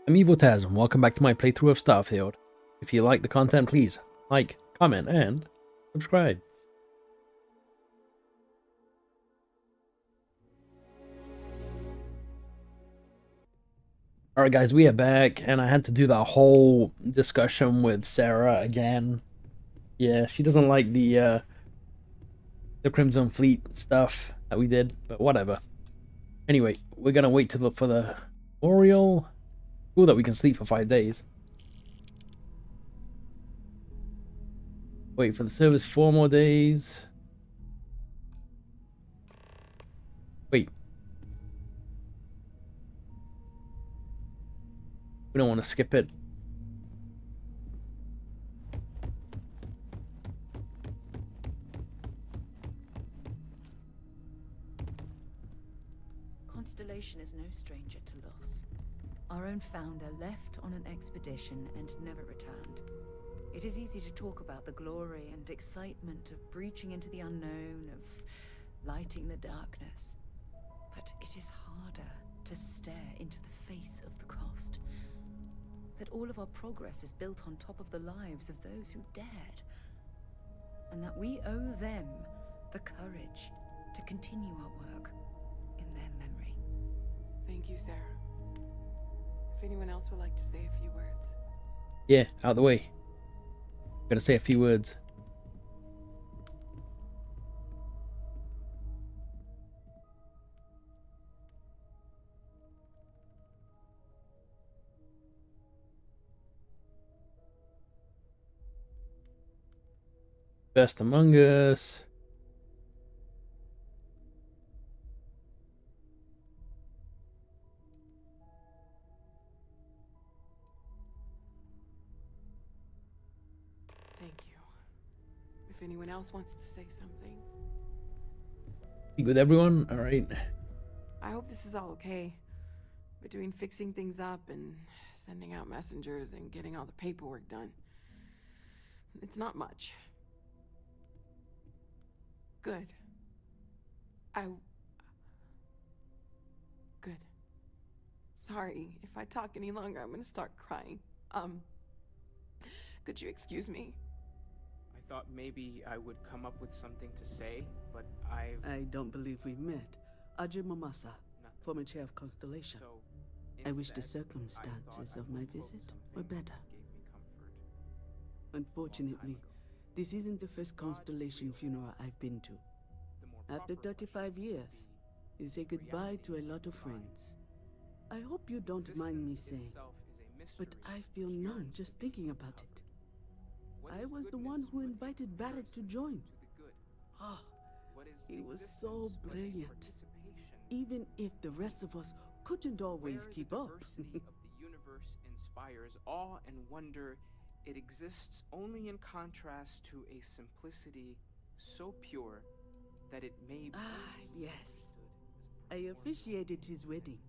I'm Evil Taz, and welcome back to my playthrough of Starfield. If you like the content, please like, comment, and subscribe. Alright guys, we are back, and I had to do that whole discussion with Sarah again. Yeah, she doesn't like the Crimson Fleet stuff that we did, but whatever. Anyway, we're gonna wait to look for the memorial. Cool that we can sleep for 5 days. Wait for the service 4 more days. Wait. We don't want to skip it. Constellation is no stranger to loss. Our own founder left on an expedition and never returned. It is easy to talk about the glory and excitement of breaching into the unknown, of lighting the darkness. But it is harder to stare into the face of the cost. That all of our progress is built on top of the lives of those who dared. And that we owe them the courage to continue our work in their memory. Thank you, Sarah. If anyone else would like to say a few words. Yeah, out of the way. Gonna say a few words. Best Among Us. Thank you. If anyone else wants to say something. Speak with everyone? Alright. I hope this is all okay. Between fixing things up and sending out messengers and getting all the paperwork done. It's not much. Good. Good. Sorry, if I talk any longer, I'm gonna start crying. Could you excuse me? I thought maybe I would come up with something to say, but I don't believe we've met. Ajay Mamasa, Nothing. former chair of Constellation. So I wish the instead, circumstances I of my would quote visit something were that better. gave me comfort. Unfortunately, this isn't the first Constellation funeral I've been to. The more After proper 35 question would years, be, you say goodbye to a lot of friends. I hope you don't mind me existence saying, itself is a mystery but I feel which numb yearns to just be thinking sought about out. it. What I is was the goodness one who but the invited Barrett to comparison join. to the good? Oh, What is he was existence so but a brilliant. participation? Even if the rest of us couldn't always Where keep the up. diversity of the universe inspires awe and wonder, it exists only in contrast to a simplicity so pure that it may be Yes. understood I as officiated his wedding.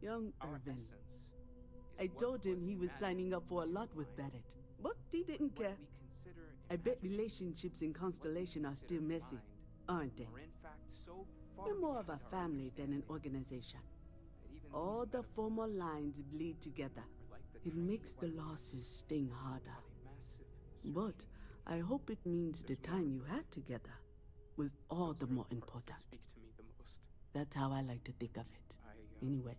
Young Our Irvin. essence I is what told him was he was imagined signing up for a in lot his with mind. Barrett, but he didn't What care. we consider I bet imagination relationships in is what we Constellation are still consider messy, mind, aren't they? are in fact so far We're more of a beyond our family than an understanding organization. that even All these the former metaphors lines bleed together. are like the It tiny makes the white losses lights sting harder. on a massive But surging I city. hope it means the There's time one you had together was all Those the are more the parts that important. speak to me the most. That's how I like to think of it. Anyway.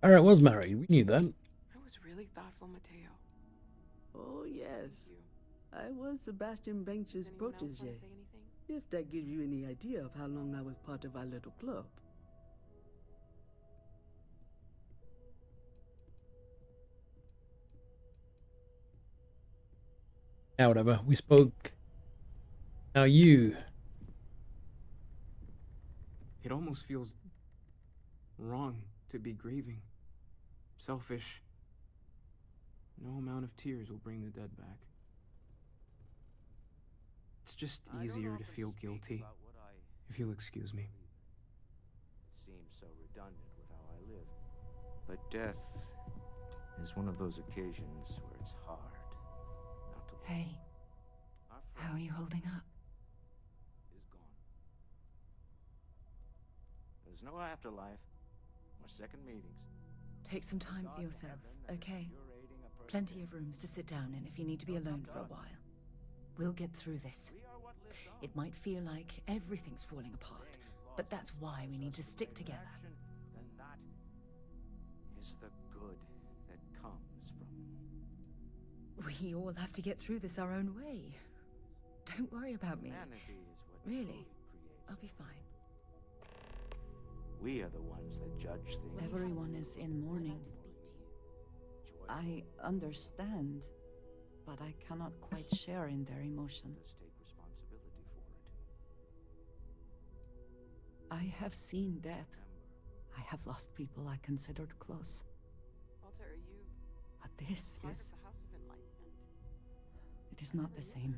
Alright, was married. We knew that. That was really thoughtful, Mateo. Oh Thank yes, you. I was Sebastian Does Bench's anyone else want to protege. say anything? If that gives you any idea of how long I was part of our little club. Yeah, whatever. We spoke. Now you. It almost feels wrong to be grieving. Selfish. No amount of tears will bring the dead back. It's just easier to feel guilty, if you'll excuse me. It seems so redundant with how I live. But death is one of those occasions where it's hard not to. Hey, Our how friend are you holding up? is gone. There's no afterlife. or second meetings. Take some time for yourself, okay? Plenty of rooms to sit down in if you need to be alone for a while. We'll get through this. It might feel like everything's falling apart, but that's why we need to stick together. Then that is the good that comes from. We all have to get through this our own way. Don't worry about me. Humanity is what Really, truly I'll creates. be fine. We are the ones that judge things. Everyone is in mourning. Joy. I understand, but I cannot quite share in their emotion. Let us take responsibility for it. I have seen death. Remember, I have lost people I considered close. Walter, are you But this part is... of the House of Enlightenment? It is not the same.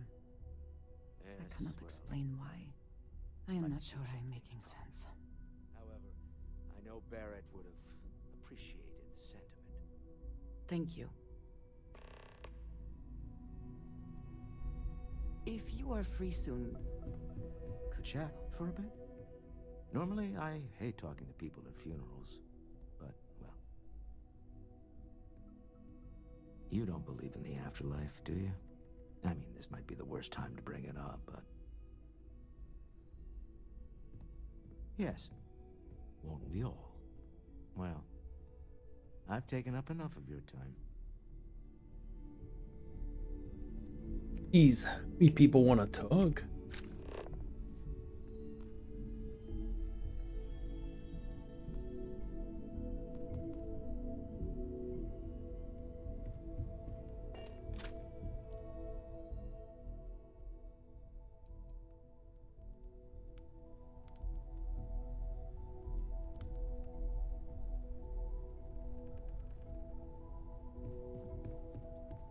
yes, I cannot well, explain why. I am not sure I'm making sense. However, I know Barrett would have appreciated the sentiment. Thank you. If you are free soon, Could chat for a bit? Normally, I hate talking to people at funerals, but, well. You don't believe in the afterlife, do you? I mean, this might be the worst time to bring it up, but... Yes. Won't we all? Well, I've taken up enough of your time. Jeez, we people want to talk.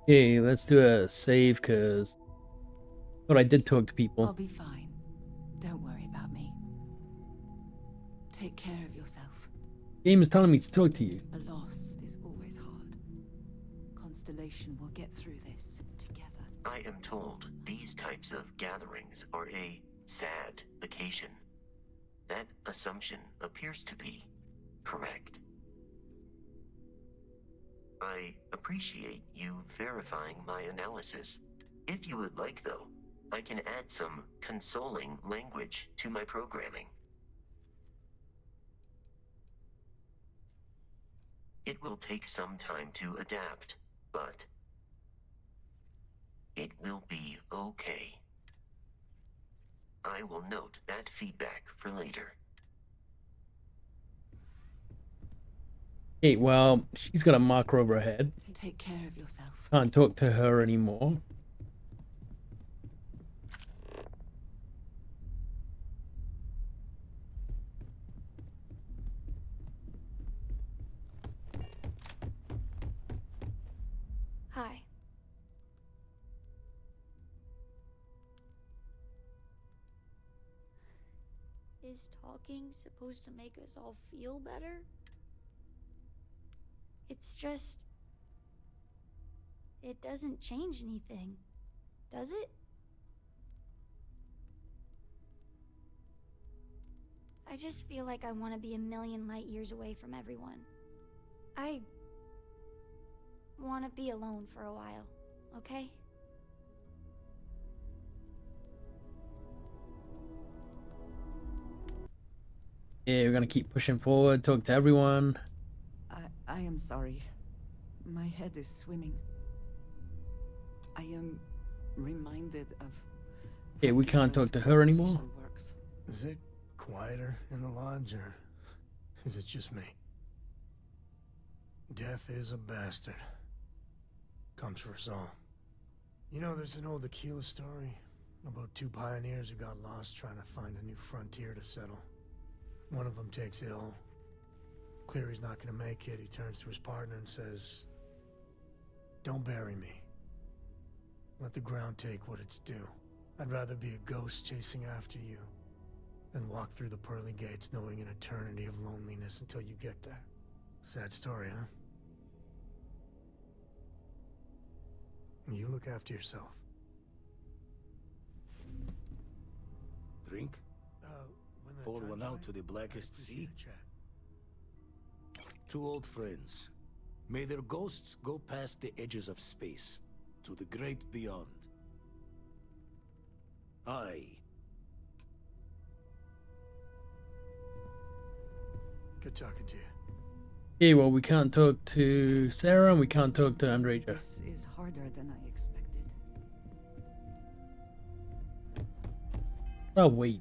Okay, let's do a save, cause thought I did talk to I'll people. be fine. Don't worry about me. Take care of yourself. Game is telling me to talk to you. A loss is always hard. Constellation will get through this together. I am told these types of gatherings are a sad vacation. That assumption appears to be correct. I appreciate you verifying my analysis. If you would like, though, I can add some consoling language to my programming. It will take some time to adapt, but it will be okay. I will note that feedback for later. Okay, well, she's got a marker over her head. Take care of yourself. Can't talk to her anymore. Hi. Is talking supposed to make us all feel better? It's just... it doesn't change anything, does it? I just feel like I want to be a million light years away from everyone. I want to be alone for a while, okay? Yeah, we're gonna keep pushing forward, talk to everyone. I am sorry. My head is swimming. I am reminded of... Okay, we can't talk to her anymore. Works. Is it quieter in the lodge, or is it just me? Death is a bastard. Comes for us all. You know, there's an old Aquila story about two pioneers who got lost trying to find a new frontier to settle. One of them takes ill. Clear he's not gonna make it, he turns to his partner and says, "Don't bury me. Let the ground take what it's due. I'd rather be a ghost chasing after you than walk through the pearly gates knowing an eternity of loneliness until you get there." Sad story, huh? You look after yourself. Drink? When the Pour time's one out right, to the I'd blackest appreciate sea? a chat. Two old friends. May their ghosts go past the edges of space, to the great beyond. Aye. Good talking to you. Okay, well, we can't talk to Sarah and we can't talk to Andreja. This is harder than I expected. Oh, wait.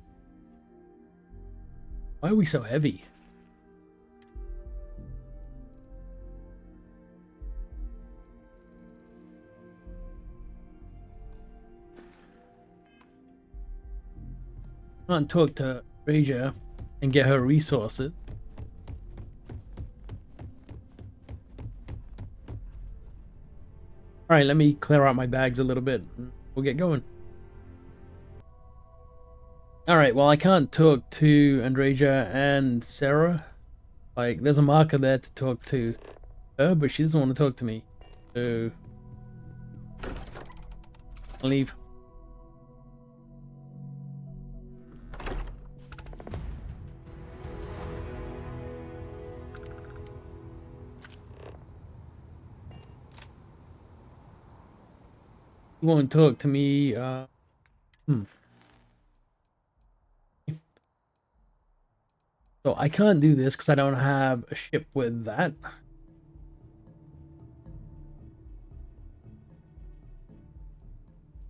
Why are we so heavy? Can't talk to Andreja and get her resources. Alright, let me clear out my bags a little bit. We'll get going. Alright, well, I can't talk to Andreja and Sarah. Like, there's a marker there to talk to her, but she doesn't want to talk to me. So, I'll leave. You won't talk to me. So I can't do this because I don't have a ship with that.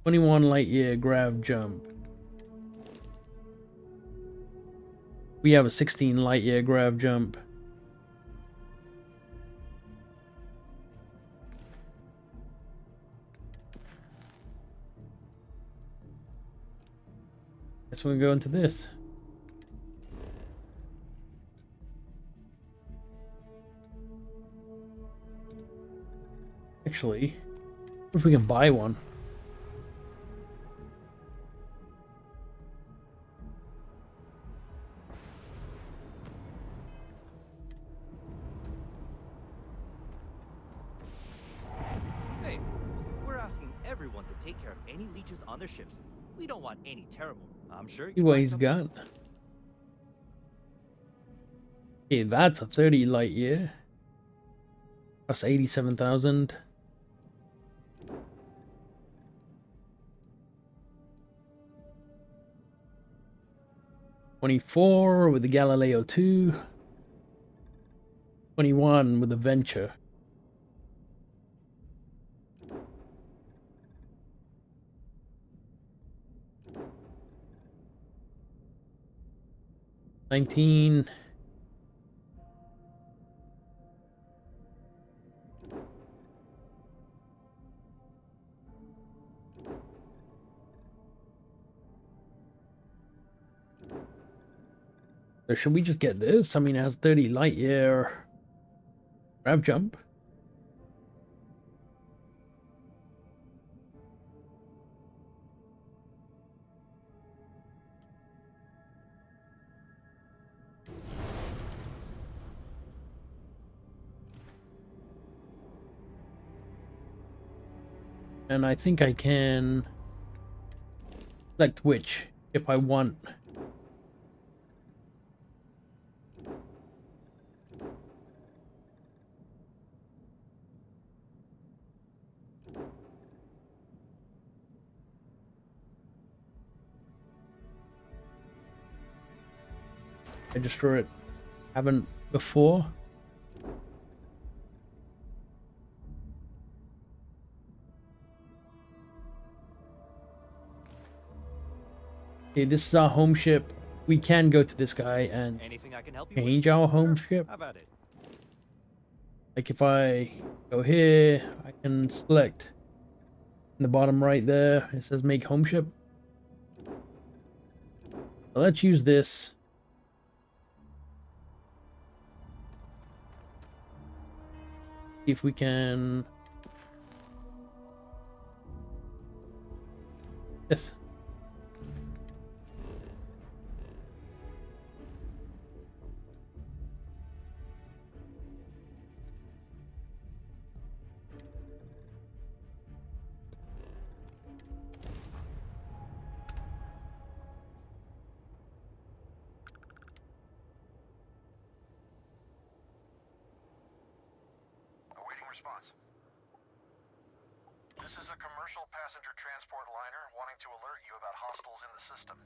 "21 light year grav jump." We have a 16 light year grav jump. Guess we'll go into this. Actually, what if we can buy one? Hey, we're asking everyone to take care of any leeches on their ships. We don't want any terrible. I'm sure you See what he's got. Okay, that's a 30 light year. That's 87,000. $24 with the Galileo 2. $21 with the Venture. $19. So should we just get this? I mean, it has 30 light year grav jump. And I think I can select which if I want. Register it. Haven't before. Okay, this is our home ship. We can go to this guy and Anything I can help you change our home ship. How about it? Like if I go here, I can select in the bottom right there. It says make home ship. So let's use this. See if we can. Yes. commercial passenger transport liner wanting to alert you about hostiles in the system.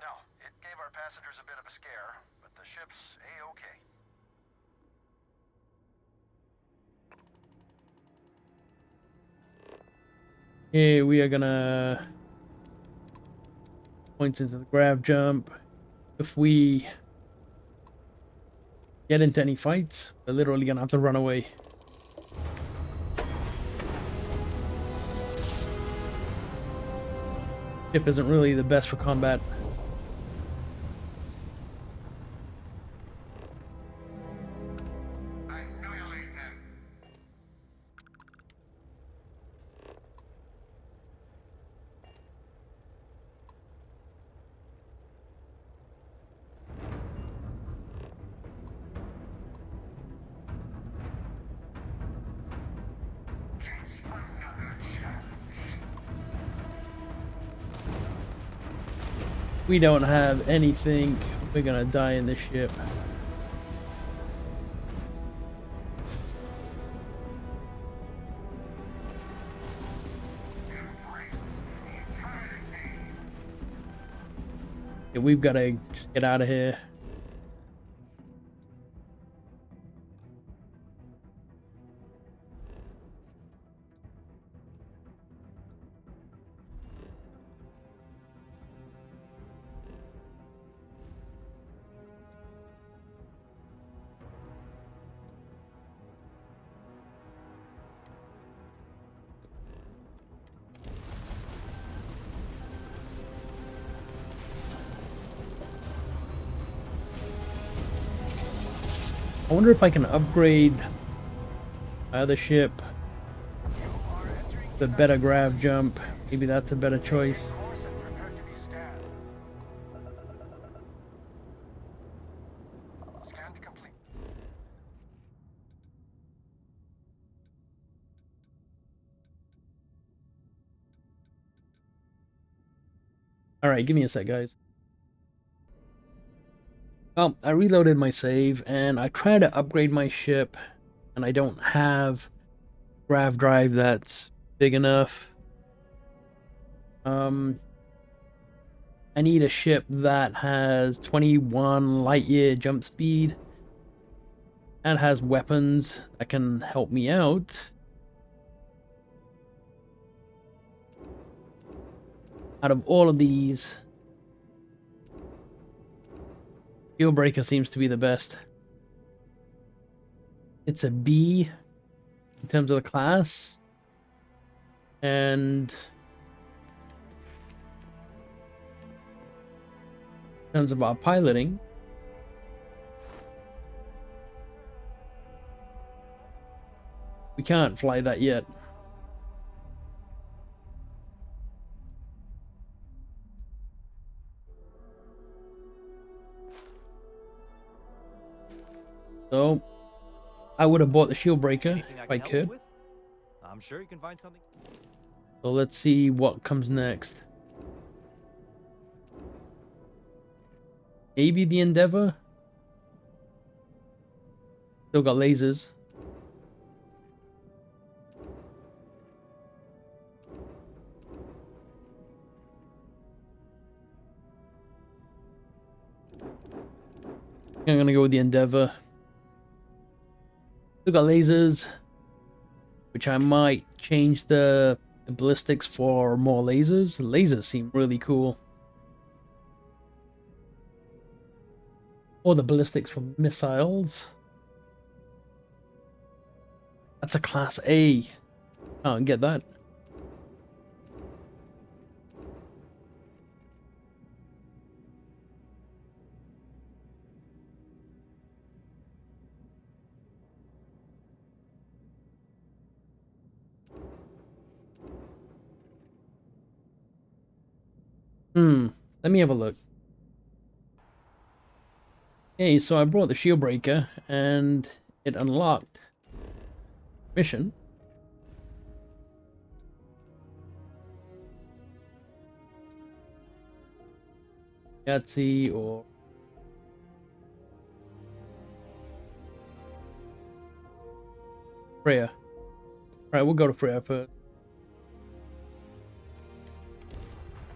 No, it gave our passengers a bit of a scare, but the ship's A-okay. Okay, we are gonna point into the grav jump. If we get into any fights, we're literally gonna have to run away. Ship isn't really the best for combat. We don't have anything. We're gonna die in this ship. Yeah, we've got to get out of here. I wonder if I can upgrade my other ship. The better grav jump. Maybe that's a better choice. Alright, give me a sec, guys. Well, I reloaded my save, and I tried to upgrade my ship, and I don't have grav drive that's big enough. I need a ship that has 21 light year jump speed and has weapons that can help me out. Out of all of these, Dealbreaker seems to be the best. It's a B in terms of the class, and in terms of our piloting, we can't fly that yet. So I would have bought the shield breaker if I could. I'm sure you can find something. So let's see what comes next. Maybe the Endeavor. Still got lasers. I'm gonna go with the Endeavor. Still got lasers, which I might change the ballistics for more lasers. Lasers seem really cool. Or the ballistics for missiles. That's a class A. Can't get that. Let me have a look. Okay, so I brought the shield breaker and it unlocked mission. Yeti or Freya. Alright, we'll go to Freya first.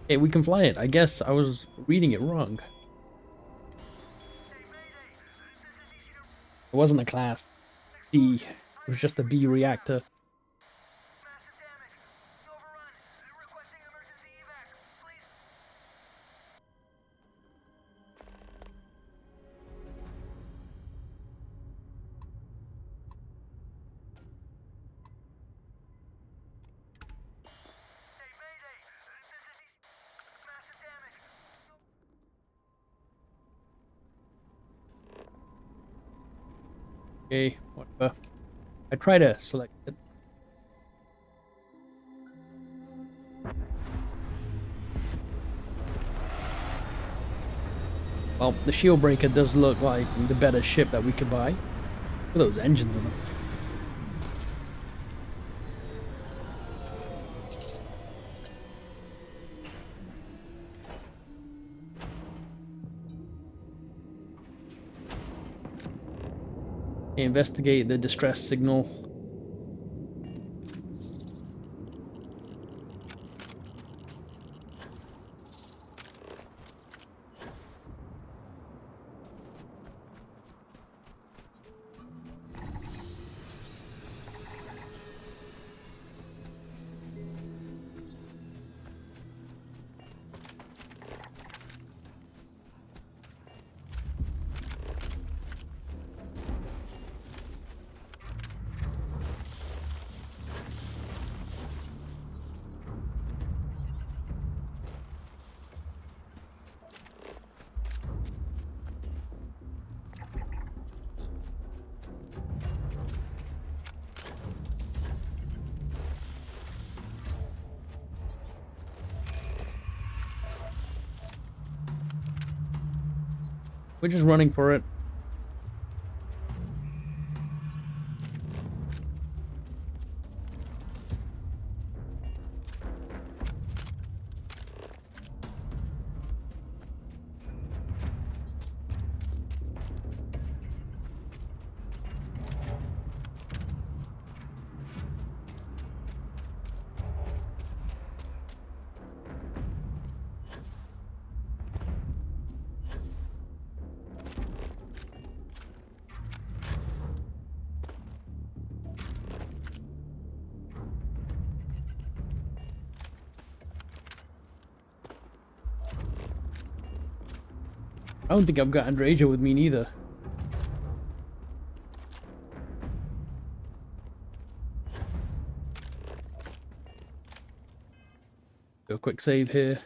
Okay, we can fly it. I guess I was reading it wrong. It wasn't a class B. It was just a B reactor. Okay, whatever. I try to select it. Well, the shield breaker does look like the better ship that we could buy. Look at those engines in them. Investigate the distress signal. We're just running for it. I don't think I've got Andrasia with me neither. Do a quick save here.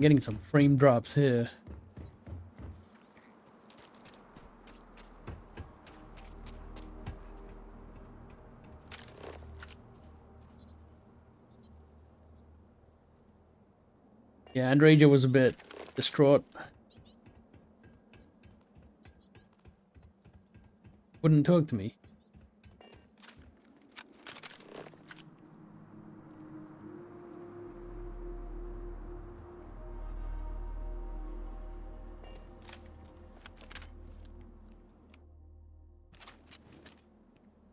Getting some frame drops here. Yeah, Andrasia was a bit distraught. Wouldn't talk to me.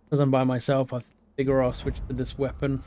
Because I'm by myself, I figure I'll switch to this weapon.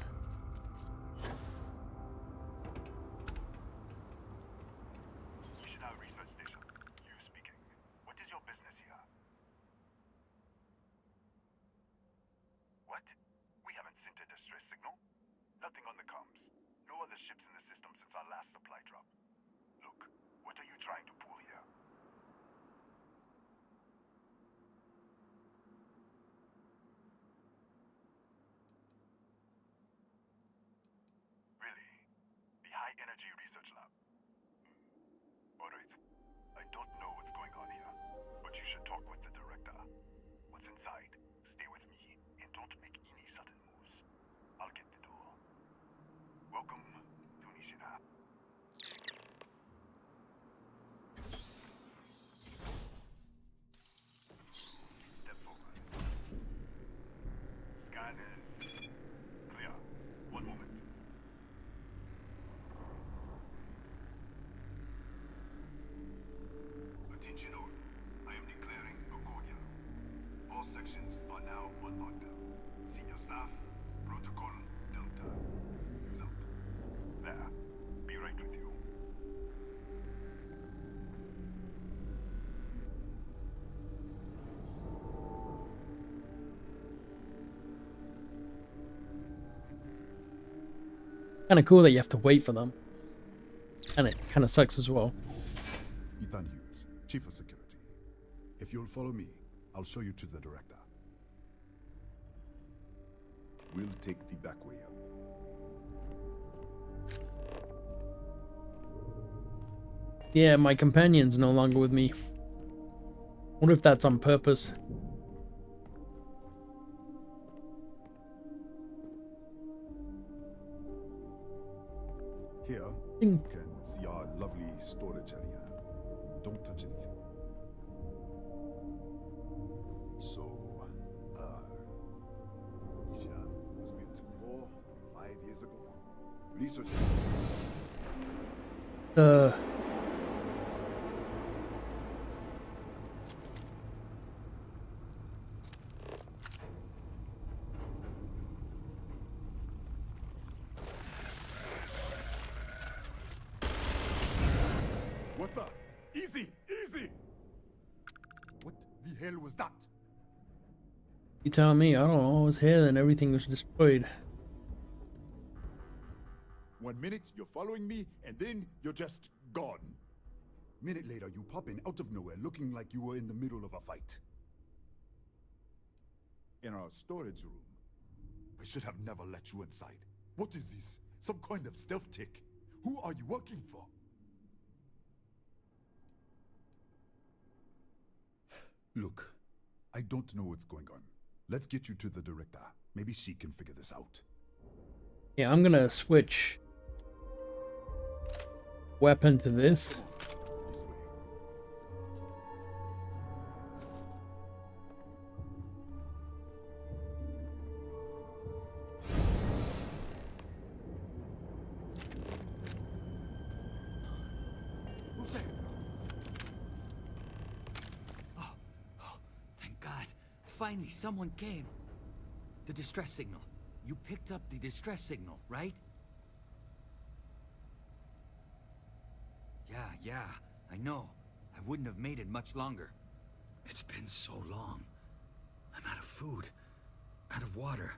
sections are now on lockdown. Senior staff, protocol Delta. Use up. There. Be right with you. Kind of cool that you have to wait for them. And it kind of sucks as well. Ethan Hughes, Chief of Security. If you'll follow me, I'll show you to the director. We'll take the back way up. Yeah, my companion's no longer with me. Wonder if that's on purpose. Here, you can see our lovely storage area. Don't touch anything. So, Asia was built 4-5 years ago. Research team. What the? Easy! Easy! What the hell was that? You tell me, I don't know, I was here and everything was destroyed. 1 minute, you're following me, and then you're just gone. Minute later, you pop in out of nowhere looking like you were in the middle of a fight. In our storage room. I should have never let you inside. What is this? Some kind of stealth tick? Who are you working for? Look, I don't know what's going on. Let's get you to the director. Maybe she can figure this out. Yeah, I'm gonna switch weapon to this. This way. Who's there? Oh, thank God. Finally, someone came. The distress signal. You picked up the distress signal, right? Yeah, I know. I wouldn't have made it much longer. It's been so long. I'm out of food, out of water.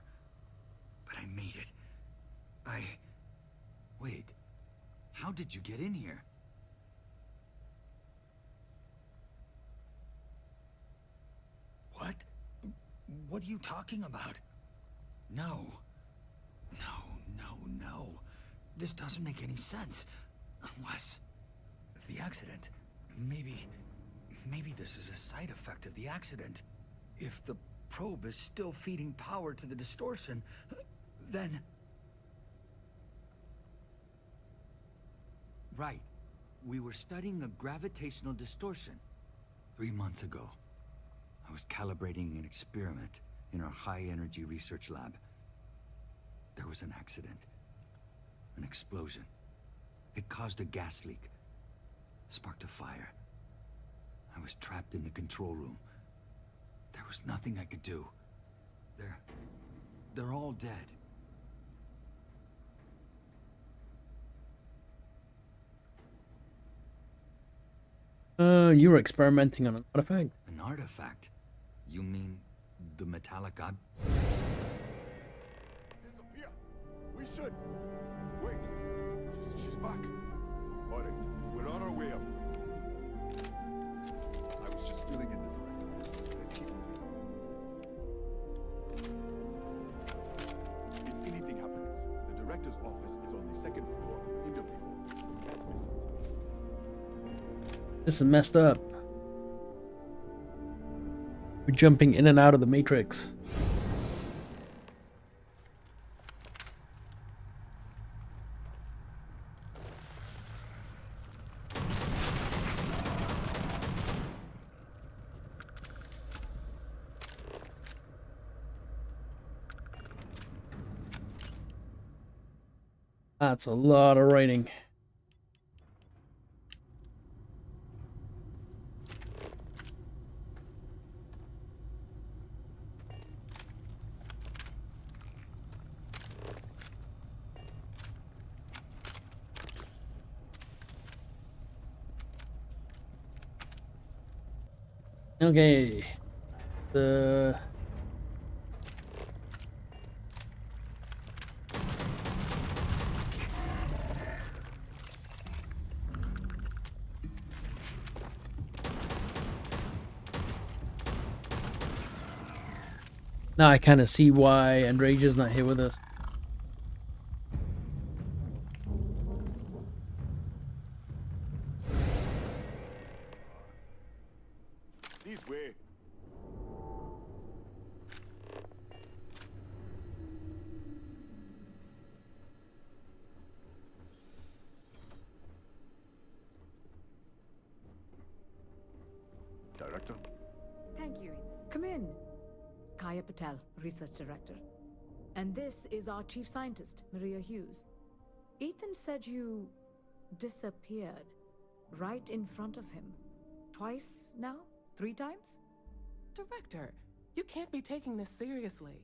But I made it. Wait. How did you get in here? What? What are you talking about? No. No. This doesn't make any sense. Unless... the accident. Maybe this is a side effect of the accident. If the probe is still feeding power to the distortion, then... Right. We were studying a gravitational distortion. 3 months ago, I was calibrating an experiment in our high-energy research lab. There was an accident. An explosion. It caused a gas leak. Sparked a fire. I was trapped in the control room. There was nothing I could do. They're all dead. You were experimenting on an artifact. An artifact? You mean the metallic ob... Disappear! We should! Wait! She's back! Alright, we're on our way up. I was just filling in the director. Let's keep moving. If anything happens, the director's office is on the 2nd floor, end of the hall. You can't miss it. This is messed up. We're jumping in and out of the Matrix. That's a lot of writing. Okay. The now I kind of see why Andrasia's not here with us. This way. Director? Thank you. Come in. Kaya Patel, Research Director. And this is our Chief Scientist, Maria Hughes. Ethan said you disappeared right in front of him. Twice now? 3 times? Director, you can't be taking this seriously.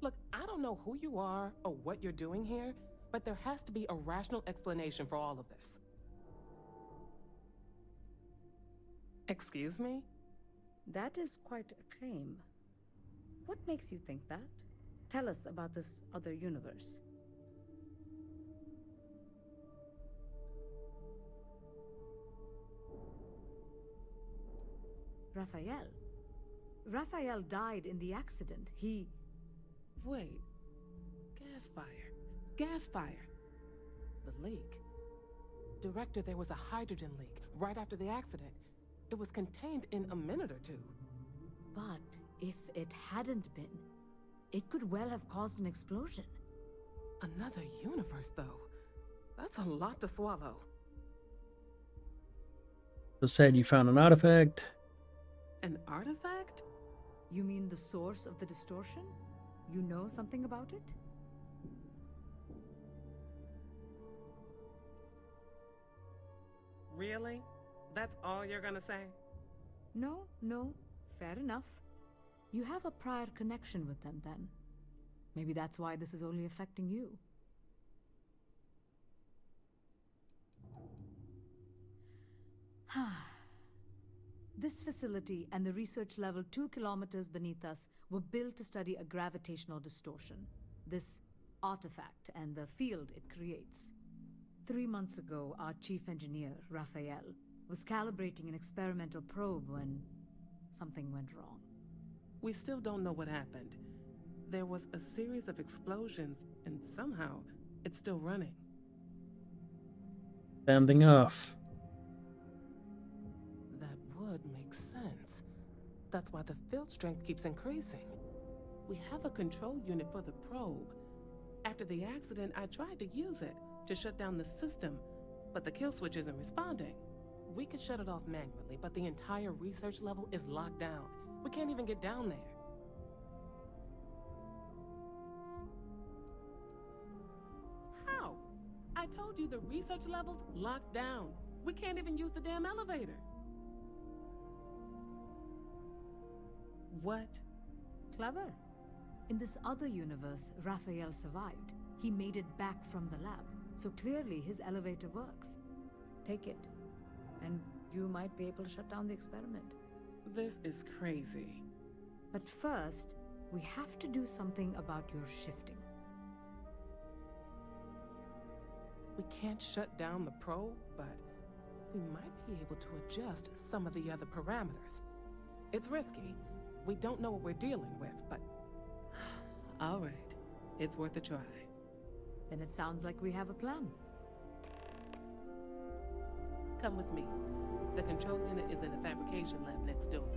Look, I don't know who you are or what you're doing here, but there has to be a rational explanation for all of this. Excuse me? That is quite a claim. What makes you think that? Tell us about this other universe. Raphael. Raphael died in the accident. He... Wait. Gas fire. Gas fire. The leak. Director, there was a hydrogen leak right after the accident. It was contained in a minute or 2. But if it hadn't been, it could well have caused an explosion. Another universe, though. That's a lot to swallow. So said you found an artifact. An artifact? You mean the source of the distortion? You know something about it? Really? That's all you're gonna say? No. Fair enough. You have a prior connection with them then. Maybe that's why this is only affecting you. This facility and the research level 2 kilometers beneath us were built to study a gravitational distortion, this artifact and the field it creates. 3 months ago, our chief engineer, Raphael, was calibrating an experimental probe when something went wrong. We still don't know what happened. There was a series of explosions, and somehow it's still running. Standing off. That would make sense. That's why the field strength keeps increasing. We have a control unit for the probe. After the accident, I tried to use it to shut down the system, but the kill switch isn't responding. We could shut it off manually, but the entire research level is locked down. We can't even get down there. How? I told you the research level's locked down. We can't even use the damn elevator. What? Clever. In this other universe, Raphael survived. He made it back from the lab, so clearly his elevator works. Take it, and you might be able to shut down the experiment. This is crazy. But first, we have to do something about your shifting. We can't shut down the probe, but we might be able to adjust some of the other parameters. It's risky. We don't know what we're dealing with, but... All right. It's worth a try. Then it sounds like we have a plan. Come with me. The control unit is in the fabrication lab next door.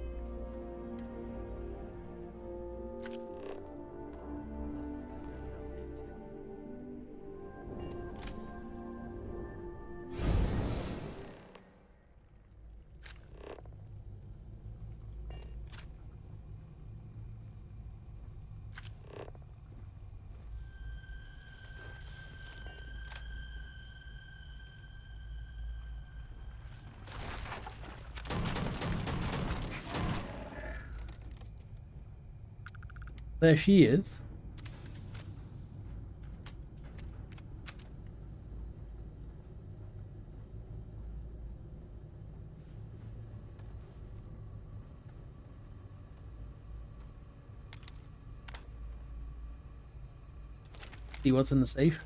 There she is. See what's in the safe.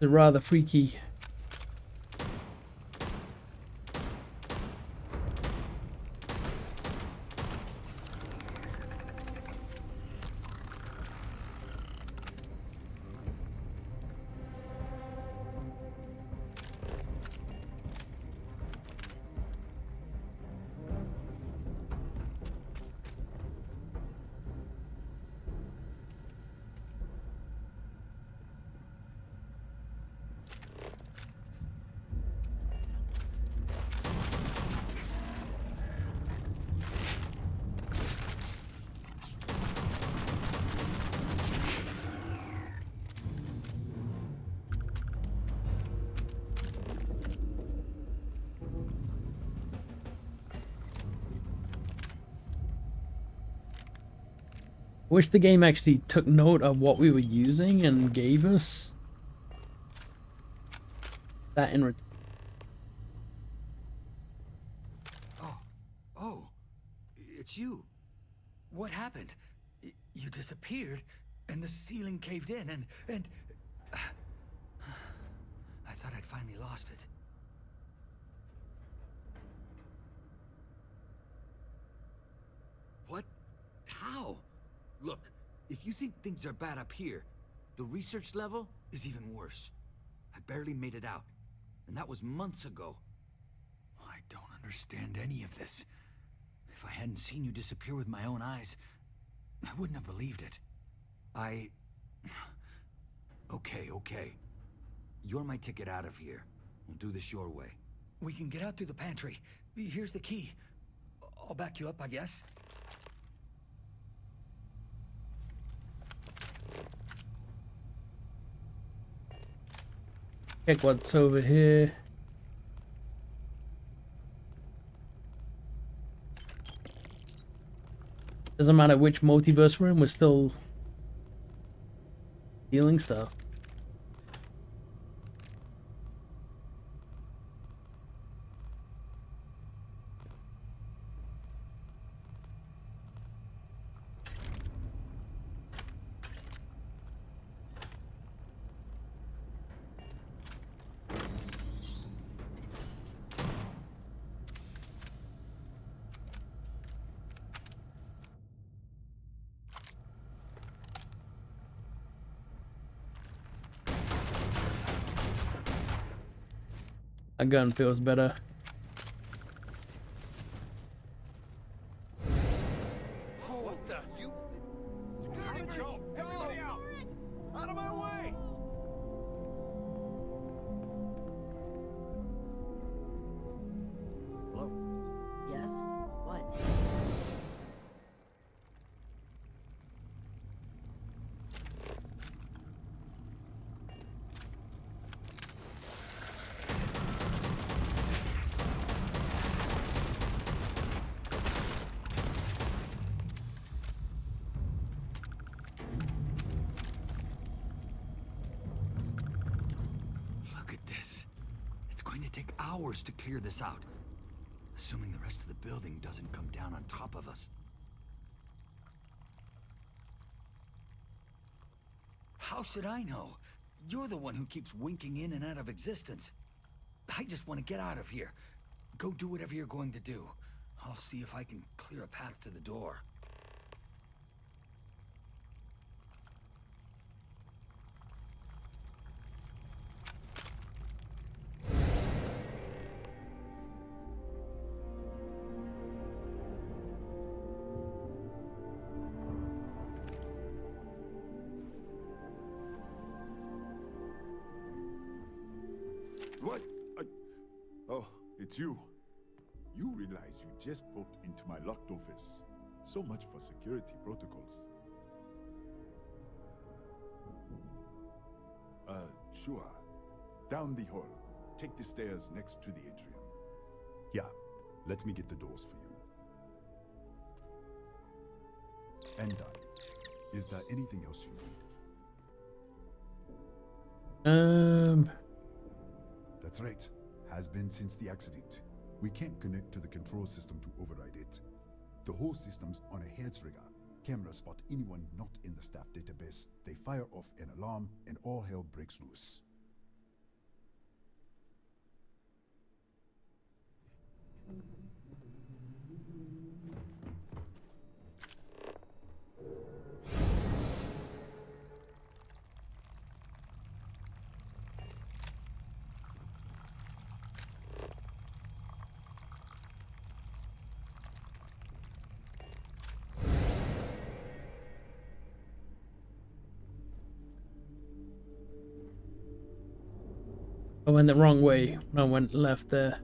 They're rather freaky. Wish the game actually took note of what we were using and gave us that in return. Oh, it's you. What happened? You disappeared, and the ceiling caved in, and I thought I'd finally lost it. What? How? Look, if you think things are bad up here, the research level is even worse. I barely made it out, and that was months ago. I don't understand any of this. If I hadn't seen you disappear with my own eyes, I wouldn't have believed it. Okay. You're my ticket out of here. We'll do this your way. We can get out through the pantry. Here's the key. I'll back you up, I guess. Check what's over here. Doesn't matter which multiverse we're in, we're still healing stuff. A gun feels better. What the? You? Security, Joe! Everybody out! Out of my way! Hello? Yes? What? Take hours to clear this out, assuming the rest of the building doesn't come down on top of us. How should I know? You're the one who keeps winking in and out of existence. I just want to get out of here. Go do whatever you're going to do. I'll see if I can clear a path to the door. What? Oh, it's you. You realize you just poked into my locked office. So much for security protocols. Sure. Down the hall. Take the stairs next to the atrium. Yeah, let me get the doors for you. And done. Is there anything else you need? That's right. Has been since the accident. We can't connect to the control system to override it. The whole system's on a hair trigger. Cameras spot anyone not in the staff database. They fire off an alarm and all hell breaks loose. I went the wrong way when I went left there.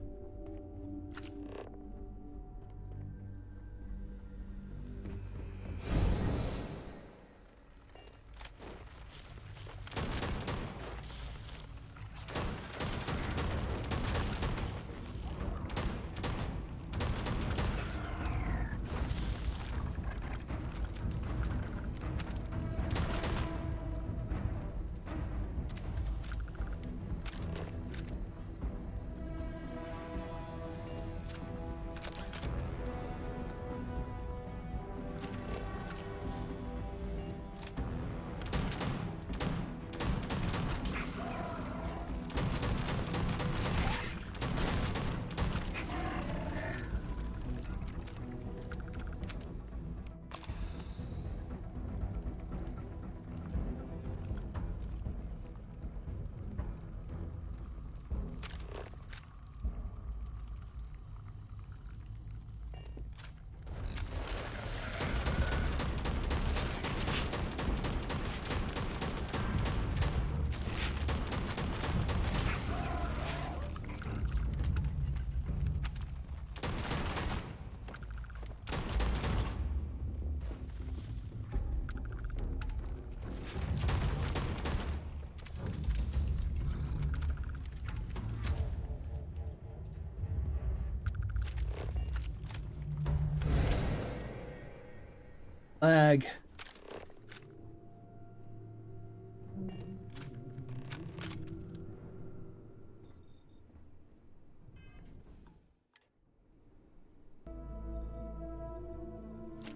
Lag.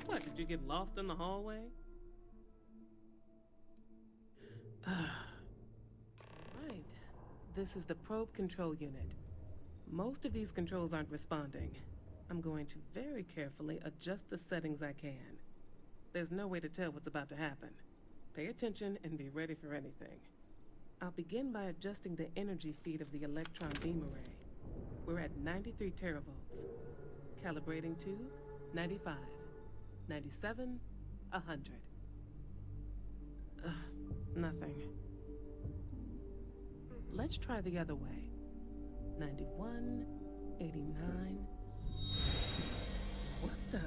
What, did you get lost in the hallway? Right. This is the probe control unit. Most of these controls aren't responding. I'm going to very carefully adjust the settings I can. There's no way to tell what's about to happen. Pay attention and be ready for anything. I'll begin by adjusting the energy feed of the electron beam array. We're at 93 teravolts. Calibrating to 95, 97, 100. Nothing. Let's try the other way. 91, 89. What the?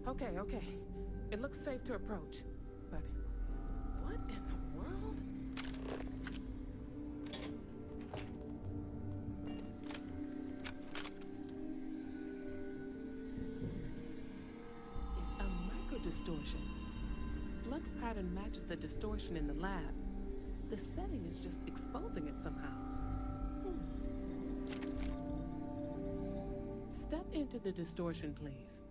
Okay. It looks safe to approach. But what in the world? It's a micro-distortion. Flux pattern matches the distortion in the lab. The setting is just exposing it somehow. Step into the distortion, please.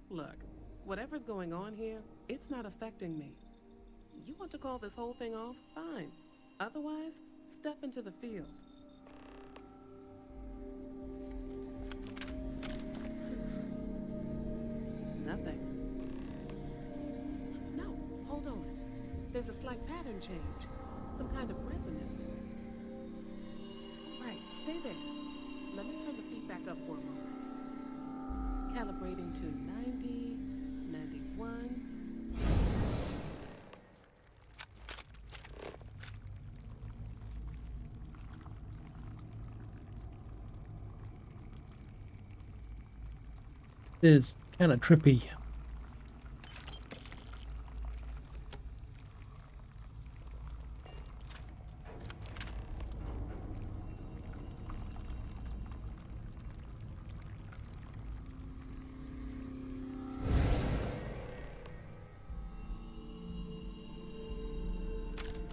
Look, whatever's going on here, it's not affecting me. You want to call this whole thing off? Fine. Otherwise, step into the field. Nothing. No, hold on. There's a slight pattern change. Some kind of resonance. Right, stay there. Let me turn the feed back up for a moment. Calibrating to 90, 91. is kind of trippy.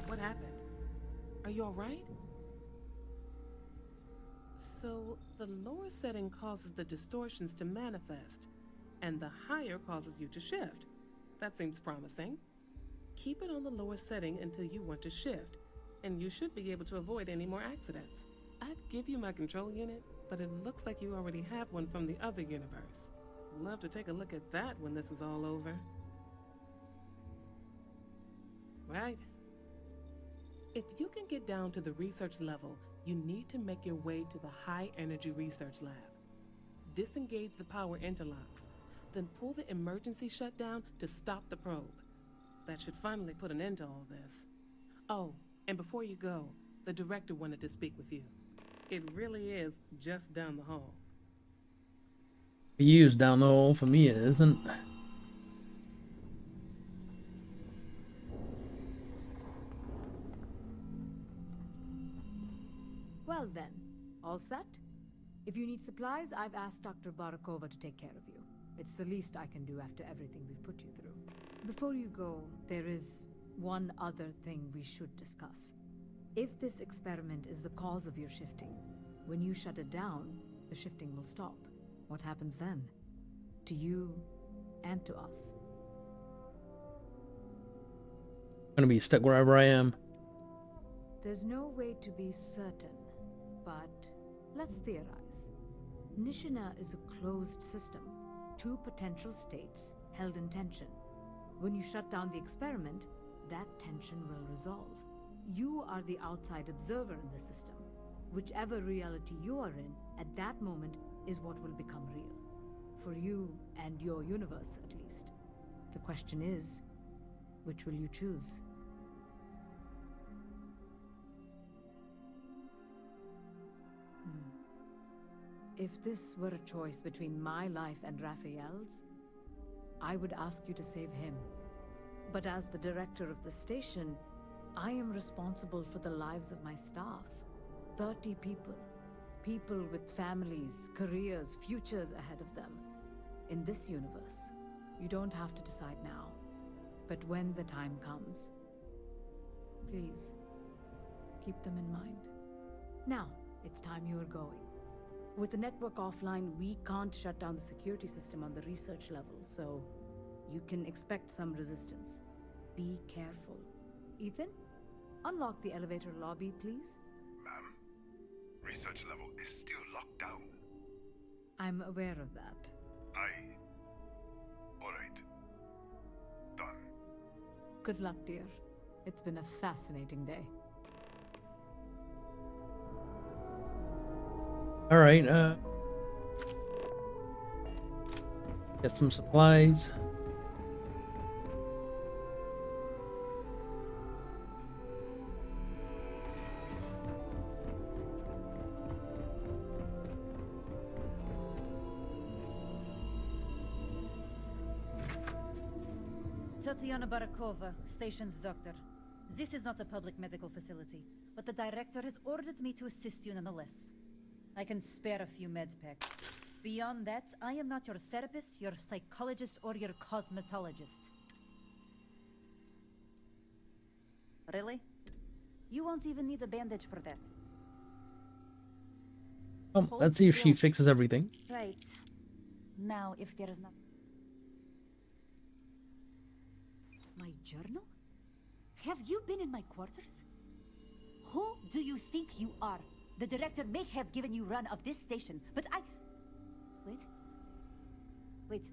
What happened? Are you alright? So, the lower setting causes the distortions to manifest, and the higher causes you to shift. That seems promising. Keep it on the lower setting until you want to shift, and you should be able to avoid any more accidents. I'd give you my control unit, but it looks like you already have one from the other universe. Love to take a look at that when this is all over. Right. If you can get down to the research level, you need to make your way to the high energy research lab. Disengage the power interlocks, then pull the emergency shutdown to stop the probe. That should finally put an end to all this. Oh, and before you go, the director wanted to speak with you. It really is just down the hall. For you, it's down the hall. For me, it isn't. Well then, all set? If you need supplies, I've asked Dr. Barakova to take care of you. It's the least I can do after everything we've put you through. Before you go, there is one other thing we should discuss. If this experiment is the cause of your shifting, when you shut it down, the shifting will stop. What happens then? To you and to us. I'm gonna be stuck wherever I am. There's no way to be certain, but let's theorize. Nishina is a closed system, two potential states held in tension. When you shut down the experiment, that tension will resolve. You are the outside observer in the system. Whichever reality you are in, at that moment, is what will become real. For you and your universe, at least. The question is, which will you choose? If this were a choice between my life and Raphael's, I would ask you to save him. But as the director of the station, I am responsible for the lives of my staff. 30 people. People with families, careers, futures ahead of them. In this universe, you don't have to decide now. But when the time comes, please, keep them in mind. Now, it's time you are going. With the network offline, we can't shut down the security system on the research level, so you can expect some resistance. Be careful. Ethan, unlock the elevator lobby, please. Ma'am, research level is still locked down. I'm aware of that. Alright. Done. Good luck, dear. It's been a fascinating day. Alright, get some supplies. Tatiana Barakova, station's doctor. This is not a public medical facility, but the director has ordered me to assist you nonetheless. I can spare a few med packs. Beyond that, I am not your therapist, your psychologist, or your cosmetologist. Really? You won't even need a bandage for that. Let's see if she fixes everything. Right. Now, if there is not... My journal? Have you been in my quarters? Who do you think you are? The director may have given you run of this station, but I... Wait.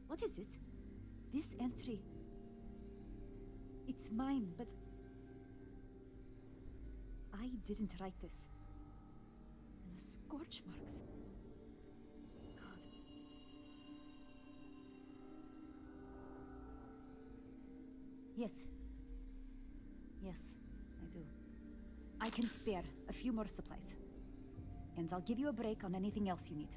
What is this? This entry... It's mine, but... I didn't write this. And the scorch marks... God. Yes. Yes, I do. I can spare a few more supplies. And I'll give you a break on anything else you need.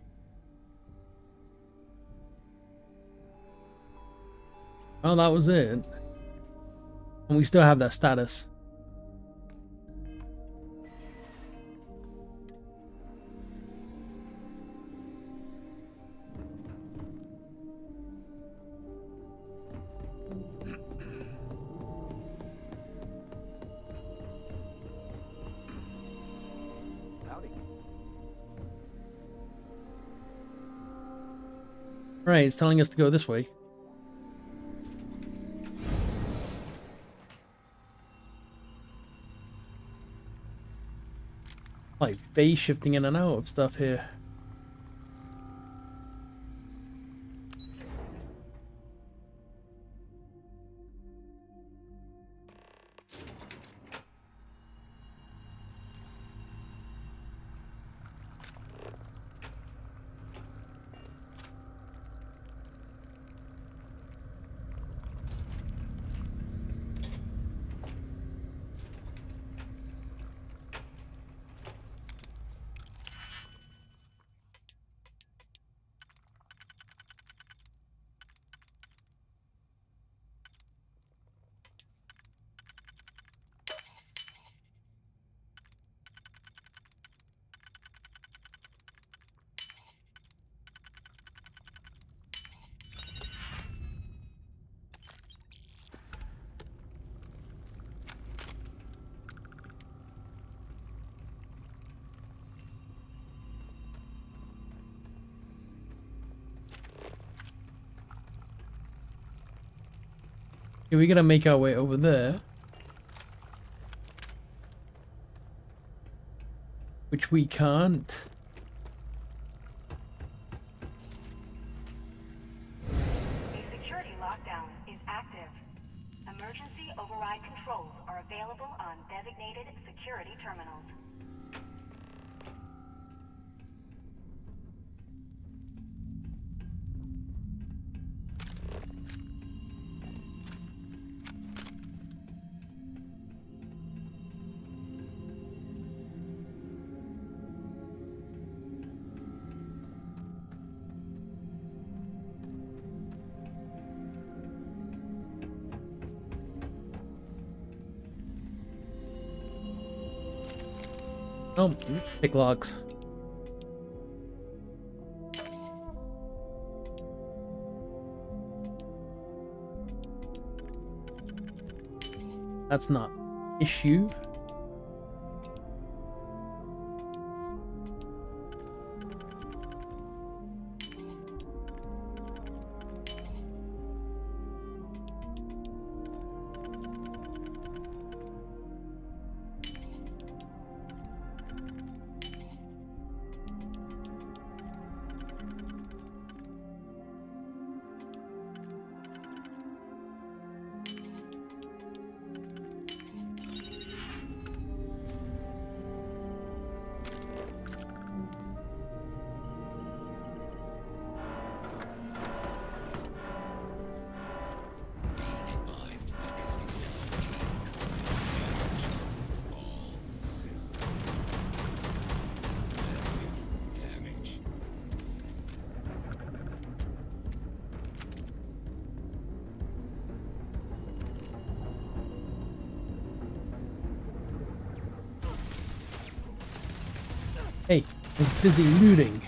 Oh, that was it. And we still have that status. Right, it's telling us to go this way. Like phase shifting in and out of stuff here. Okay, we gotta make our way over there. Which we can't. A security lockdown is active. Emergency override controls are available on designated security terminals. Oh, pick locks. That's not issue. Hey, I'm busy looting.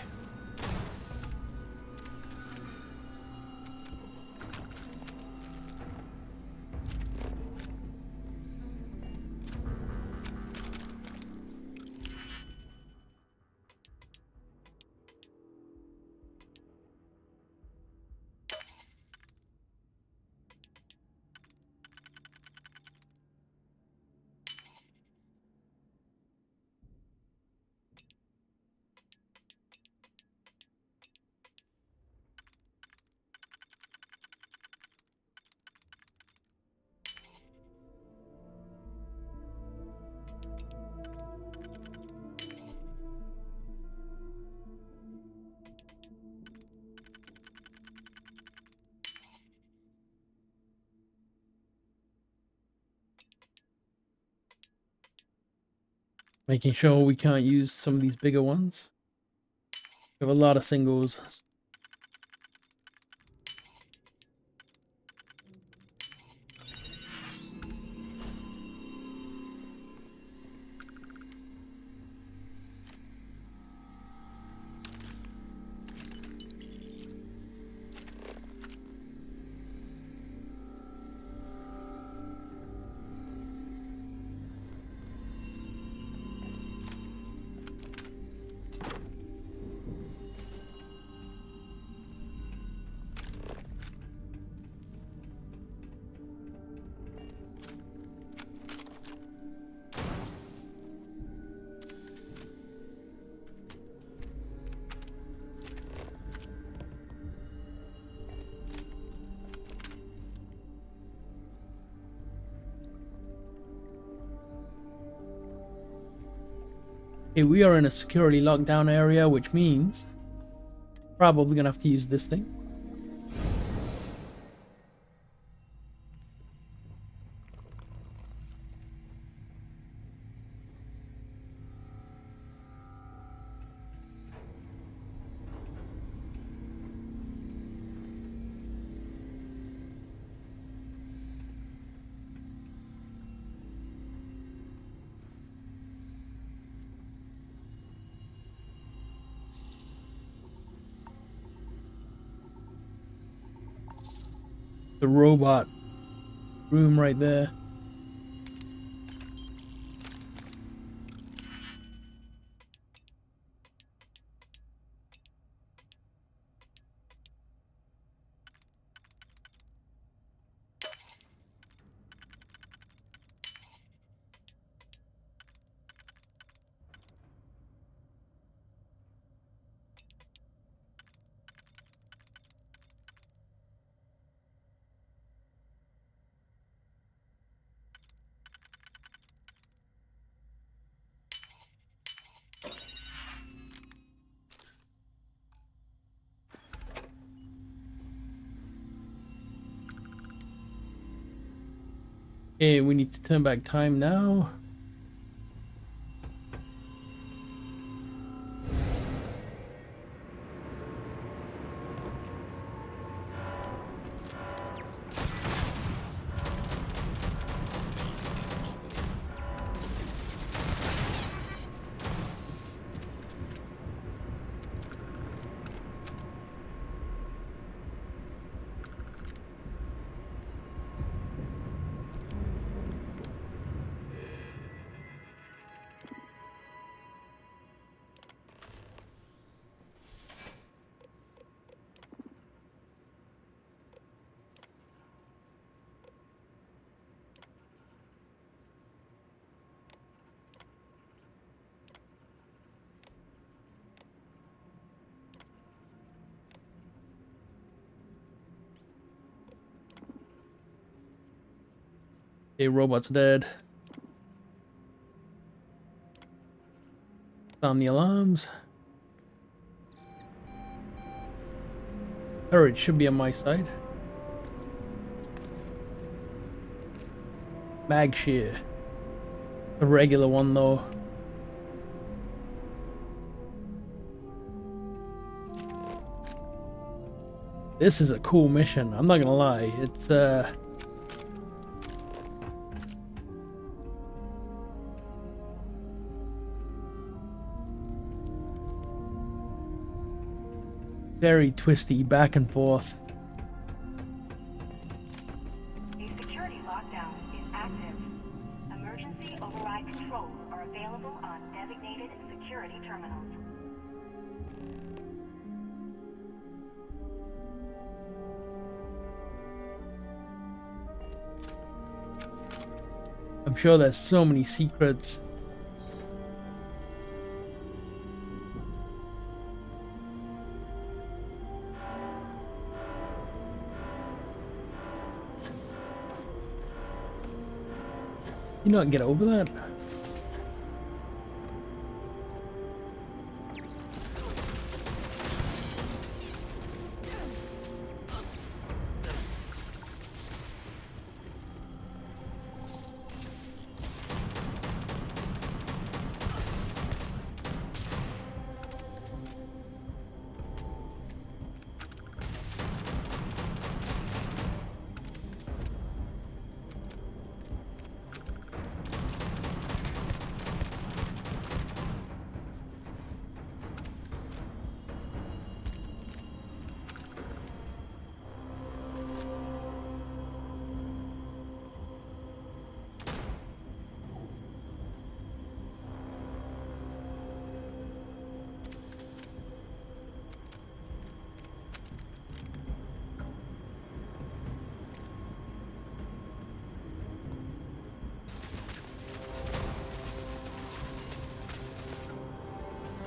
Making sure we can't use some of these bigger ones. We have a lot of singles. Okay, we are in a security lockdown area, which means probably gonna have to use this thing. The robot room right there. Okay, we need to turn back time now. Okay, robot's dead. Sound the alarms. Courage should be on my side. Mag shear. A regular one though. This is a cool mission, I'm not gonna lie. It's very twisty, back and forth. A security lockdown is active. Emergency override controls are available on designated security terminals. I'm sure there's so many secrets. You not get over that?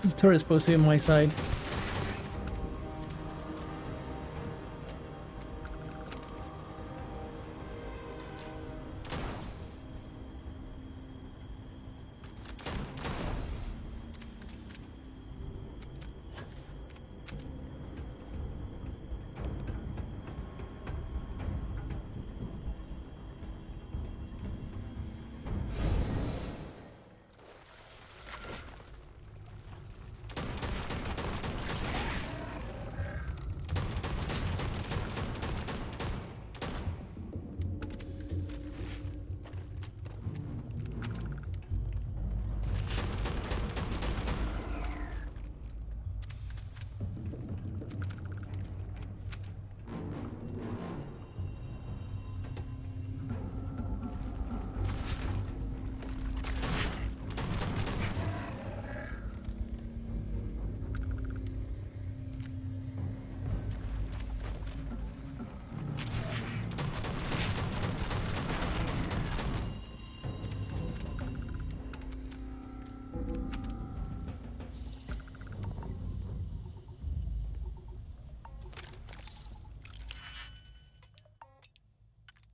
This turret's supposed to be on my side.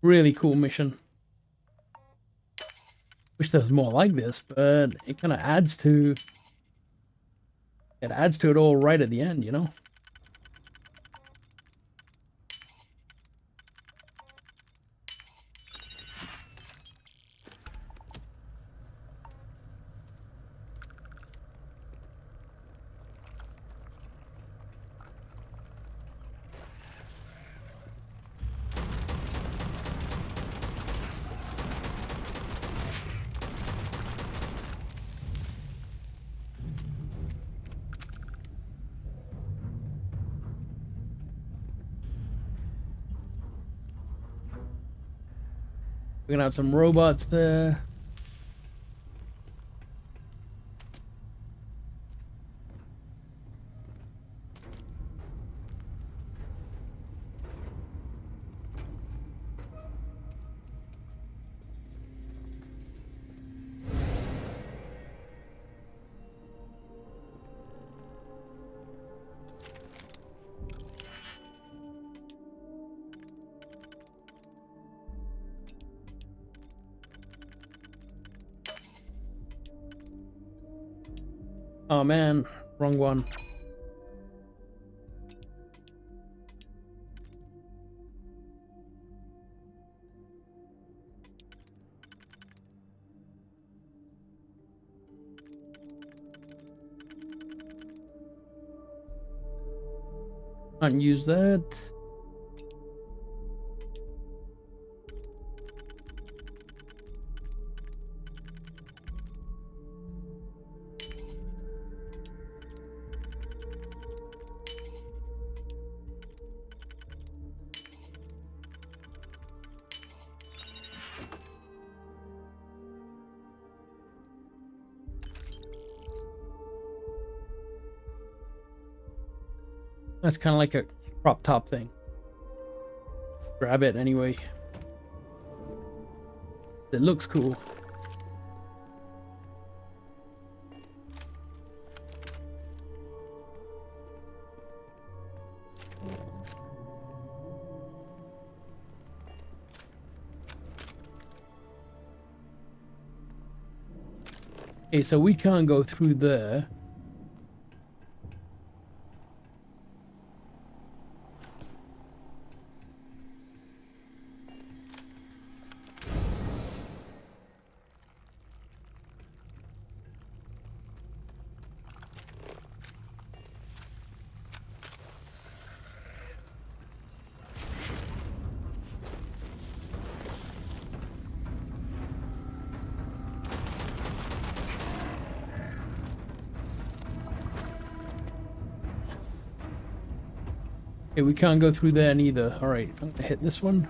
Really cool mission. Wish there was more like this, but it kind of adds to it all right at the end, you know? We're gonna have some robots there. Oh man, wrong one. Can't use that. That's kind of like a crop top thing. Grab it anyway. It looks cool. Okay, so we can't go through there. Okay, we can't go through there neither. Alright, I'm gonna hit this one.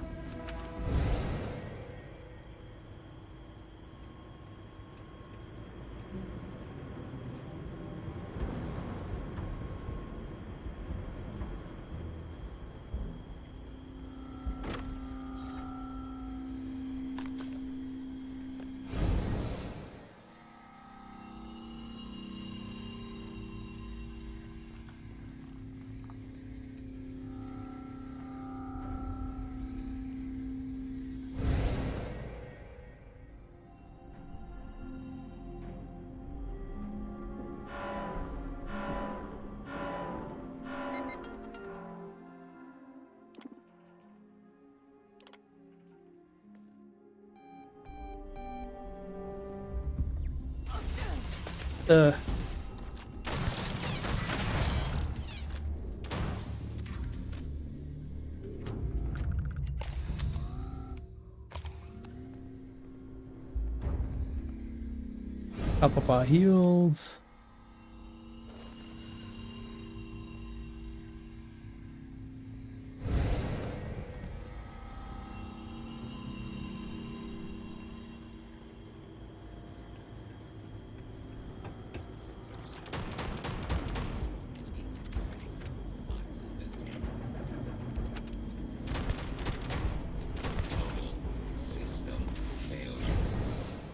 Up our heels.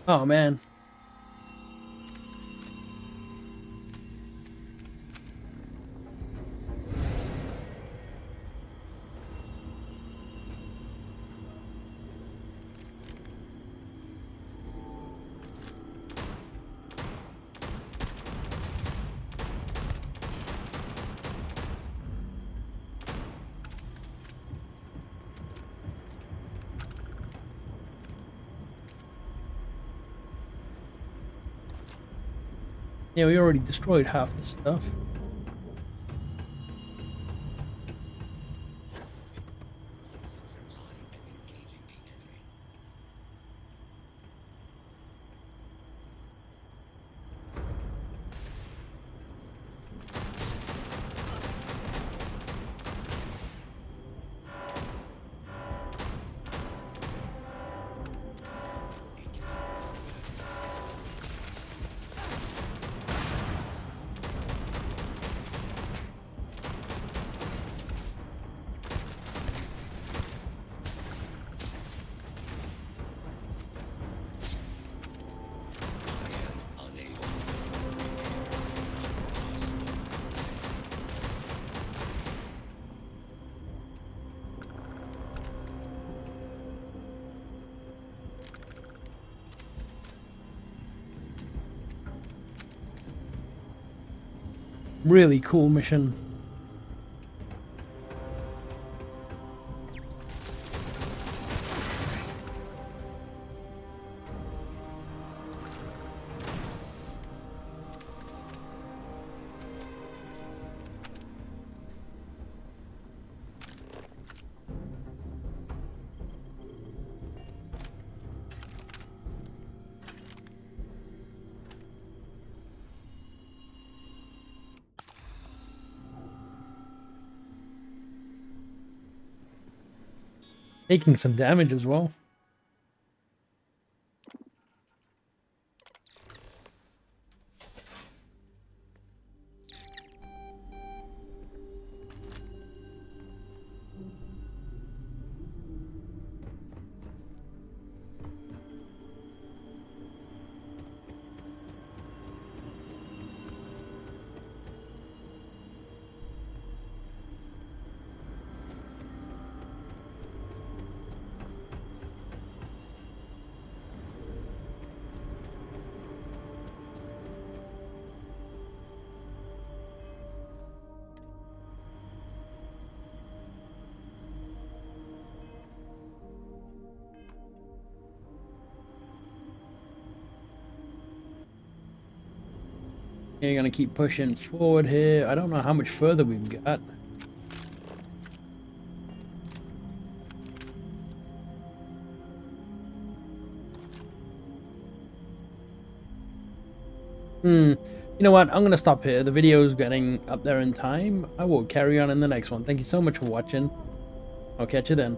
Oh man. Yeah, we already destroyed half the stuff. Really cool mission. Taking some damage as well. You're gonna keep pushing forward here. I don't know how much further we've got. You know what? I'm gonna stop here. The video's getting up there in time. I will carry on in the next one. Thank you so much for watching. I'll catch you then.